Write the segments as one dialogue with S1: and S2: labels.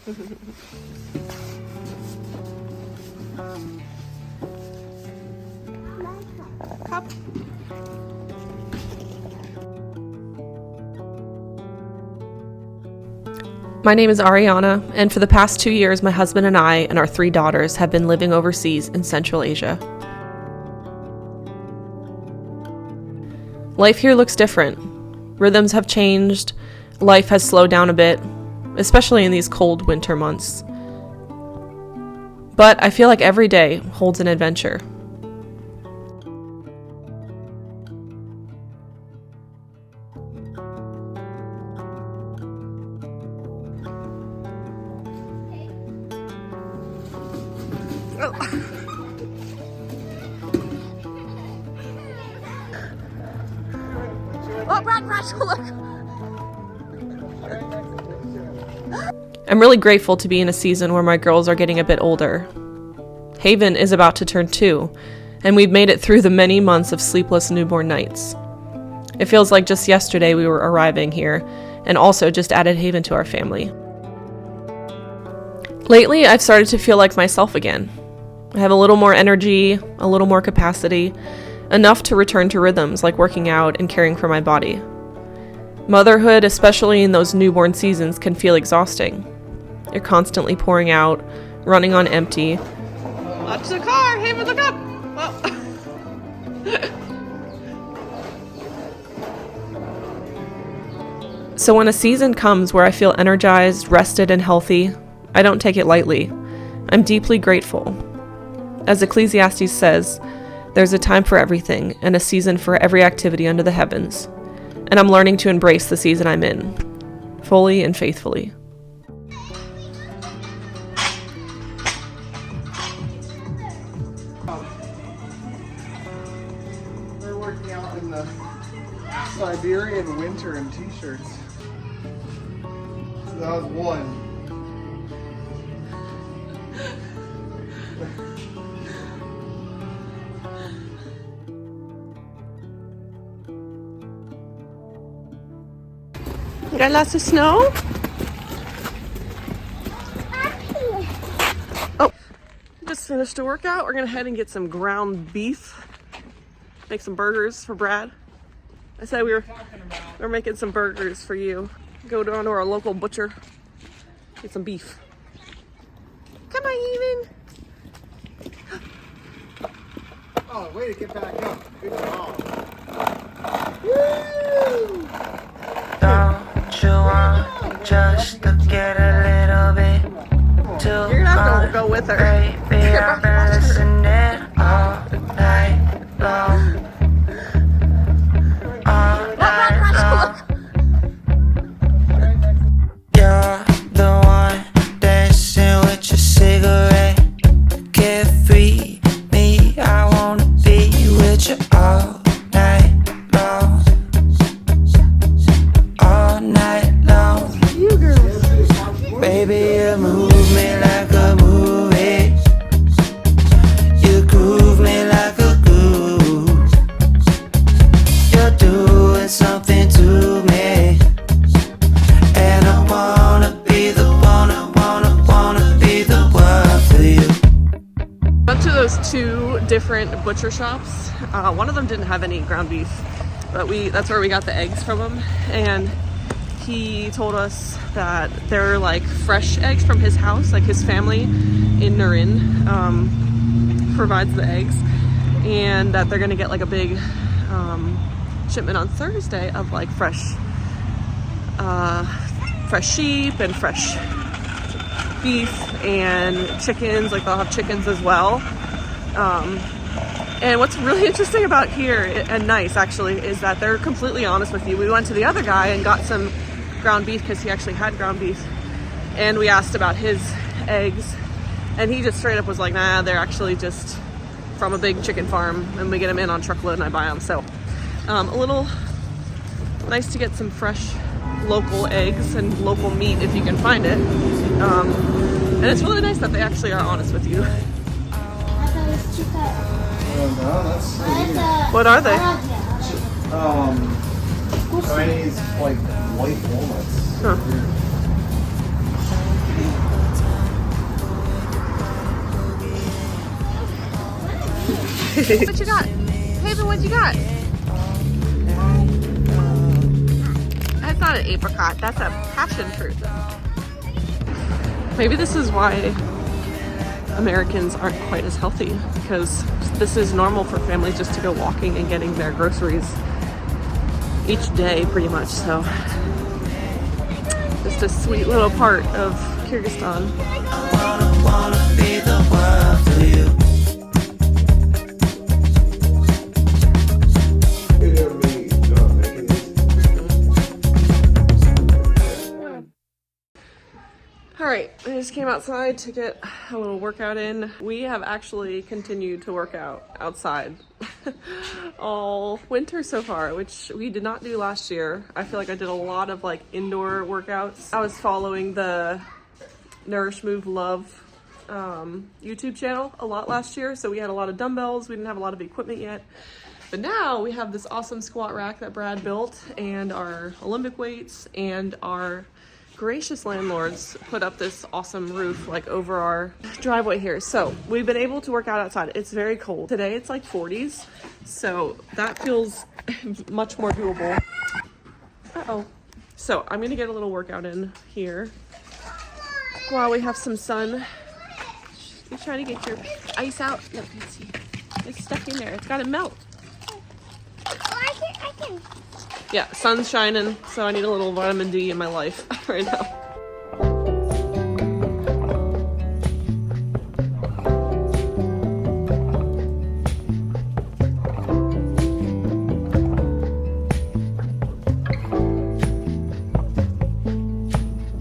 S1: Cup. My name is Ariana, and for the past 2 years, my husband and I and our 3 daughters have been living overseas in Central Asia. Life here looks different. Rhythms have changed, life has slowed down a bit, especially in these cold winter months. But I feel like every day holds an adventure. Oh, Brad, look! I'm really grateful to be in a season where my girls are getting a bit older. Haven is about to turn 2, and we've made it through the many months of sleepless newborn nights. It feels like just yesterday we were arriving here, and also just added Haven to our family. Lately, I've started to feel like myself again. I have a little more energy, a little more capacity, enough to return to rhythms like working out and caring for my body. Motherhood, especially in those newborn seasons, can feel exhausting. You're constantly pouring out, running on empty. Watch the car! Haven, look up! Well. So when a season comes where I feel energized, rested, and healthy, I don't take it lightly. I'm deeply grateful. As Ecclesiastes says, there's a time for everything and a season for every activity under the heavens. And I'm learning to embrace the season I'm in, fully and faithfully.
S2: They're working out in the Siberian winter in t-shirts. So that was one.
S1: Got lots of snow? Oh, just finished a workout. We're gonna head and get some ground beef. Make some burgers for Brad. I said we're making some burgers for you. Go down to our local butcher. Get some beef. Come on, Haven.
S2: Oh, way to get back up. Good job. Woo!
S3: Don't you want just to get a little bit too
S1: You're gonna have to go with her.
S3: Baby, I've been listening all night long. All night long. You're the one dancing with your cigarette. Carefree me, I wanna be with you all night long. All night long. Baby, you move me like a movie. You groove me like a groove. You're doing something to me. And I wanna be the one, I wanna be the one for you.
S1: Went to those 2 different butcher shops. One of them didn't have any ground beef, but that's where we got the eggs from him. And he told us that they're like fresh eggs from his house, like his family in Nurin provides the eggs, and that they're gonna get like a big shipment on Thursday of like fresh sheep and fresh beef and chickens. Like they'll have chickens as well. And what's really interesting about here, and nice actually, is that they're completely honest with you. We went to the other guy and got some ground beef because he actually had ground beef, and we asked about his eggs, and he just straight up was like, nah, they're actually just from a big chicken farm, and we get them in on truckload and I buy them. So a little nice to get some fresh local eggs and local meat if you can find it. And it's really nice that they actually are honest with you. What are they?
S2: Chinese, like, white walnuts.
S1: Huh. What you got? Haven, what you got? That's not an apricot, that's a passion fruit. Maybe this is why Americans aren't quite as healthy, because this is normal for families just to go walking and getting their groceries each day pretty much. So just a sweet little part of Kyrgyzstan.
S3: Wanna be the world to you.
S1: All right, I just came outside to get a little workout in. We have actually continued to work out outside all winter so far, which we did not do last year. I feel like I did a lot of like indoor workouts. I was following the Nourish Move Love YouTube channel a lot last year, so we had a lot of dumbbells. We didn't have a lot of equipment yet, but now we have this awesome squat rack that Brad built, and our Olympic weights, and our gracious landlords put up this awesome roof like over our driveway here. So we've been able to work out outside. It's very cold. Today it's like 40s, so that feels much more doable. Uh-oh. So I'm gonna get a little workout in here while we have some sun. You're trying to get your ice out. Look, let's see. It's stuck in there. It's gotta melt.
S4: I can.
S1: Yeah, sun's shining, so I need a little vitamin D in my life right now.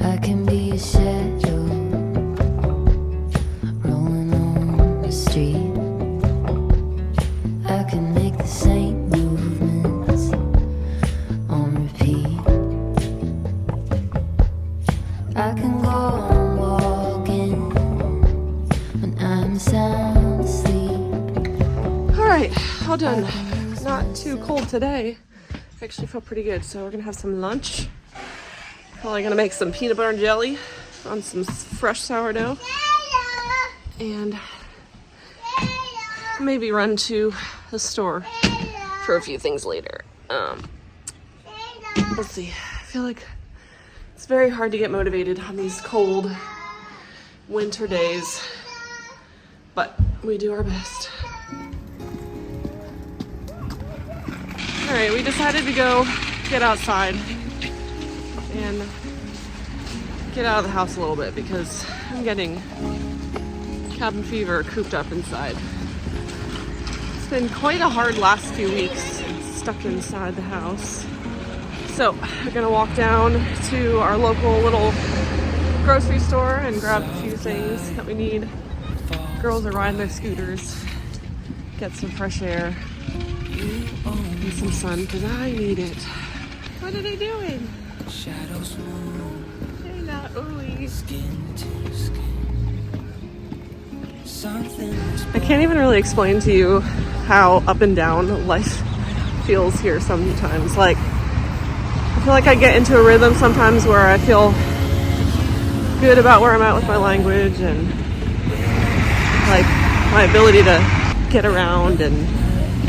S3: I can be a shadow rolling on the street. I can make the same movements on repeat. I can go on walking when I'm sound asleep.
S1: All right, all done. Not too cold today. I actually feel pretty good, so we're gonna have some lunch. Probably gonna make some peanut butter and jelly on some fresh sourdough, and maybe run to the store for a few things later. Let's see. I feel like it's very hard to get motivated on these cold winter days, but we do our best. All right, we decided to go get outside and get out of the house a little bit because I'm getting cabin fever cooped up inside. It's been quite a hard last few weeks stuck inside the house. So we're gonna walk down to our local little grocery store and grab a few things that we need. Girls are riding their scooters, get some fresh air and some sun because I need it. What are they doing?
S3: Shadows move,
S1: They're not ooey.
S3: skin to skin. Something
S1: I can't even really explain to you how up and down life feels here sometimes. Like, I feel like I get into a rhythm sometimes where I feel good about where I'm at with my language and like my ability to get around and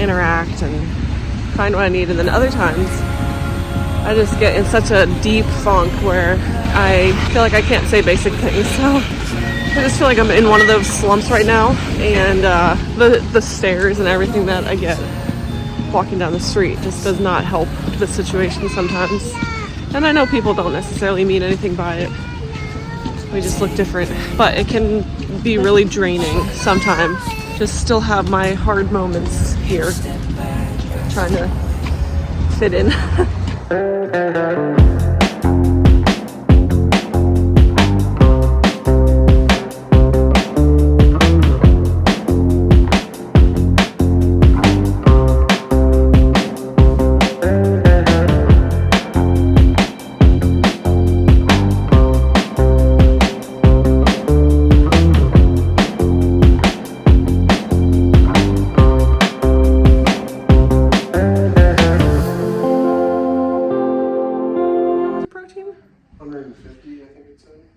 S1: interact and find what I need. And then other times I just get in such a deep funk where I feel like I can't say basic things. So I just feel like I'm in one of those slumps right now, and the stares and everything that I get walking down the street just does not help the situation sometimes. And I know people don't necessarily mean anything by it. We just look different, but it can be really draining sometimes. Just still have my hard moments here, trying to fit in.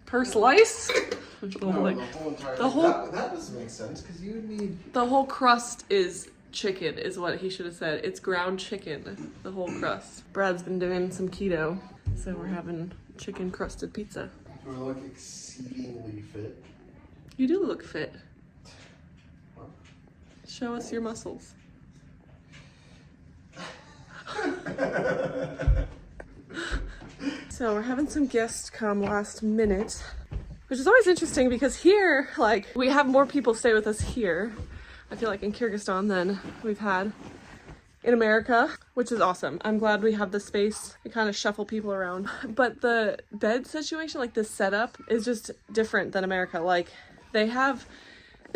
S1: Per slice?
S2: No, the whole entire
S1: the whole-
S2: that doesn't make sense because you would need
S1: The whole crust is chicken is what he should have said. It's ground chicken, the whole crust. Brad's been doing some keto, so we're having chicken crusted pizza.
S2: Do I look exceedingly fit?
S1: You do look fit. Show us your muscles. So we're having some guests come last minute, which is always interesting because here, like, we have more people stay with us here, I feel like, in Kyrgyzstan than we've had in America, which is awesome. I'm glad we have the space to kind of shuffle people around. But the bed situation, like the setup, is just different than America. Like, they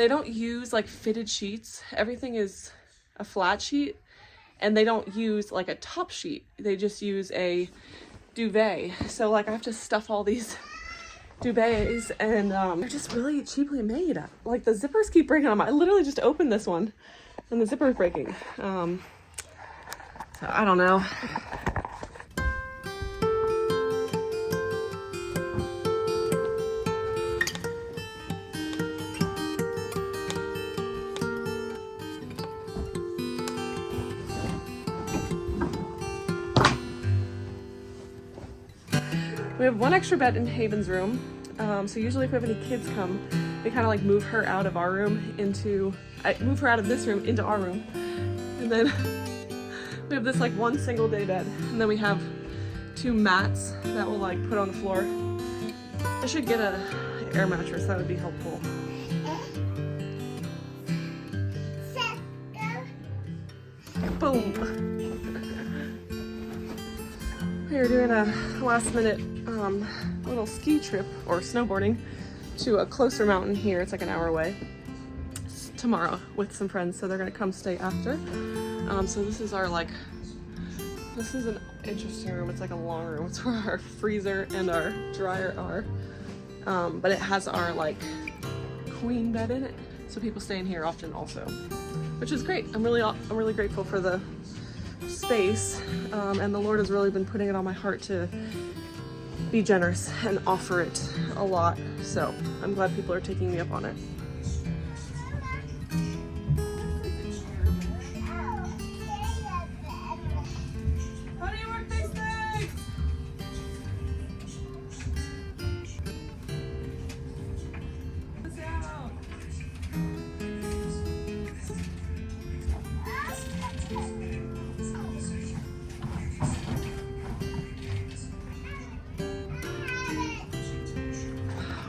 S1: don't use like fitted sheets. Everything is a flat sheet, and they don't use like a top sheet. They just use a duvet. So like I have to stuff all these duvets, and they're just really cheaply made. Like the zippers keep breaking on them. I literally just opened this one and the zipper is breaking. So I don't know. We have one extra bed in Haven's room. So usually if we have any kids come, they kind of like move her out of our room move her out of this room into our room. And then we have this like one single day bed. And then we have 2 mats that we'll like put on the floor. I should get an air mattress, that would be helpful. Boom. We are doing a last minute little ski trip or snowboarding to a closer mountain here. It's like an hour away. It's tomorrow with some friends, so they're gonna come stay after. So this is this is an interesting room. It's like a long room. It's where our freezer and our dryer are. But it has our like queen bed in it, so people stay in here often also, which is great. I'm really grateful for the space, and the Lord has really been putting it on my heart to be generous and offer it a lot. So I'm glad people are taking me up on it. How do you work these things?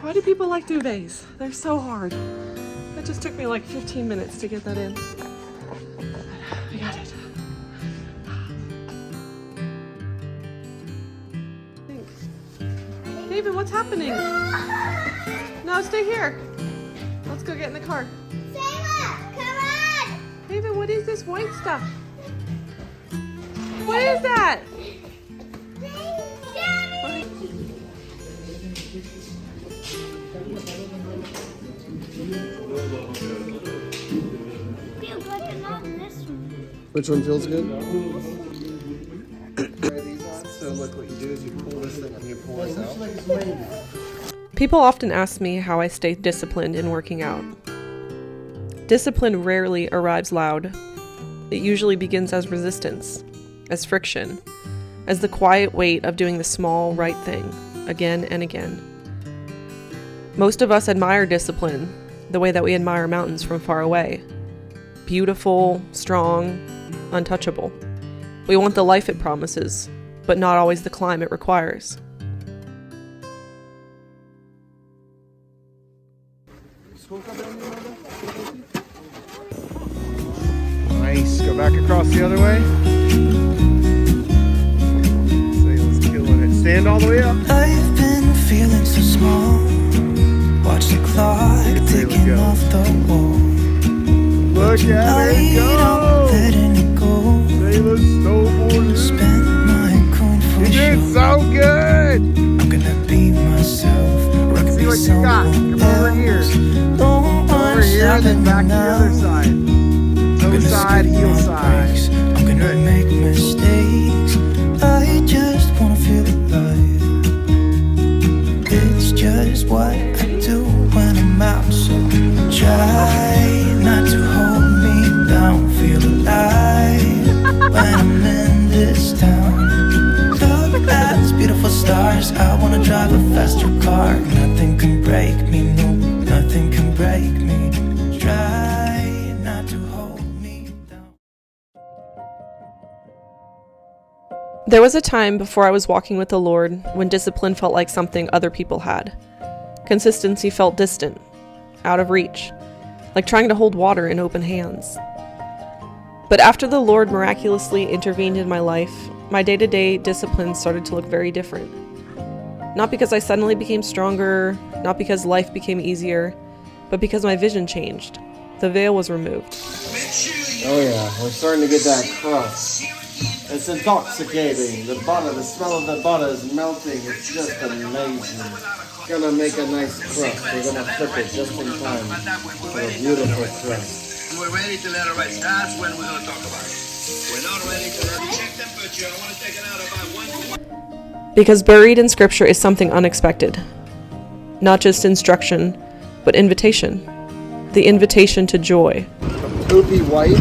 S1: Why do people like duvets? They're so hard. It just took me like 15 minutes to get that in. I got it. David, what's happening? No, stay here. Let's go get in the car.
S4: Sayla, come on!
S1: David, what is this white stuff? What is that?
S4: Feels like not this one.
S2: Which one feels good? Try these on. So look, what you do is you pull this thing and you pull this out.
S1: People often ask me how I stay disciplined in working out. Discipline rarely arrives loud. It usually begins as resistance, as friction, as the quiet weight of doing the small right thing again and again. Most of us admire discipline the way that we admire mountains from far away. Beautiful, strong, untouchable. We want the life it promises, but not always the climb it requires.
S2: Nice. Go back across the other way. Sayla's killing it. Stand all the way up.
S3: I've been feeling so small. Watch the clock ticking
S2: go.
S3: off the wall.
S2: Look at it go.
S3: Letting it go.
S2: Sayla's snowboarding.
S3: Spent my coin for
S2: You did
S3: sure.
S2: so good.
S3: I'm gonna be myself.
S2: Let's see what you got. Come over here. Over here and then back to the other side. Toe side, heel side.
S3: I'm gonna make mistakes. I just wanna feel alive. It's just what I do when I'm out. So try not to hold me down. Feel cars. I wanna drive a faster car. Nothing can break me, no, nothing can break me. Try not to hold me down.
S1: There was a time before I was walking with the Lord when discipline felt like something other people had. Consistency felt distant, out of reach, like trying to hold water in open hands. But after the Lord miraculously intervened in my life, my day-to-day discipline started to look very different. Not because I suddenly became stronger, not because life became easier, but because my vision changed. The veil was removed.
S2: Oh yeah, we're starting to get that crust. It's intoxicating. The butter, the smell of the butter is melting. It's just amazing. Gonna make a nice crust. We're gonna flip it just in time for a beautiful crust.
S5: We're ready to let it rest. That's when we're going to talk about it. We're not ready to let it check temperature. I want to take it out about 1.
S1: Because buried in Scripture is something unexpected. Not just instruction, but invitation. The invitation to joy.
S2: Poopy white.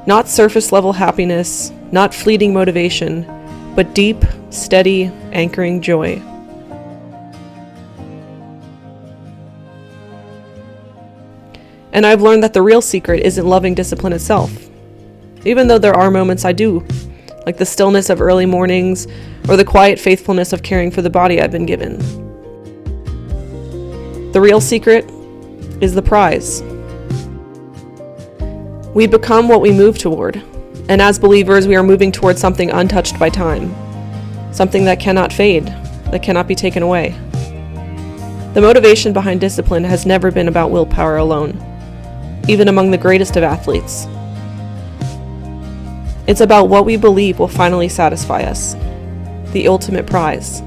S1: Not surface level happiness, not fleeting motivation, but deep, steady, anchoring joy. And I've learned that the real secret isn't loving discipline itself. Even though there are moments I do, like the stillness of early mornings or the quiet faithfulness of caring for the body I've been given. The real secret is the prize. We become what we move toward, and as believers we are moving towards something untouched by time, something that cannot fade, that cannot be taken away. The motivation behind discipline has never been about willpower alone, even among the greatest of athletes. It's about what we believe will finally satisfy us, the ultimate prize.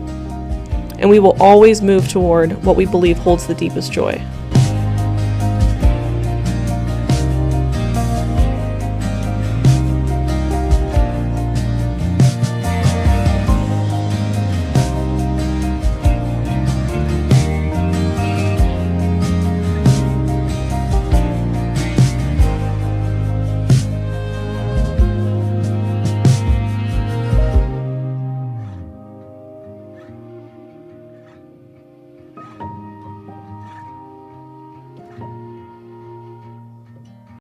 S1: And we will always move toward what we believe holds the deepest joy.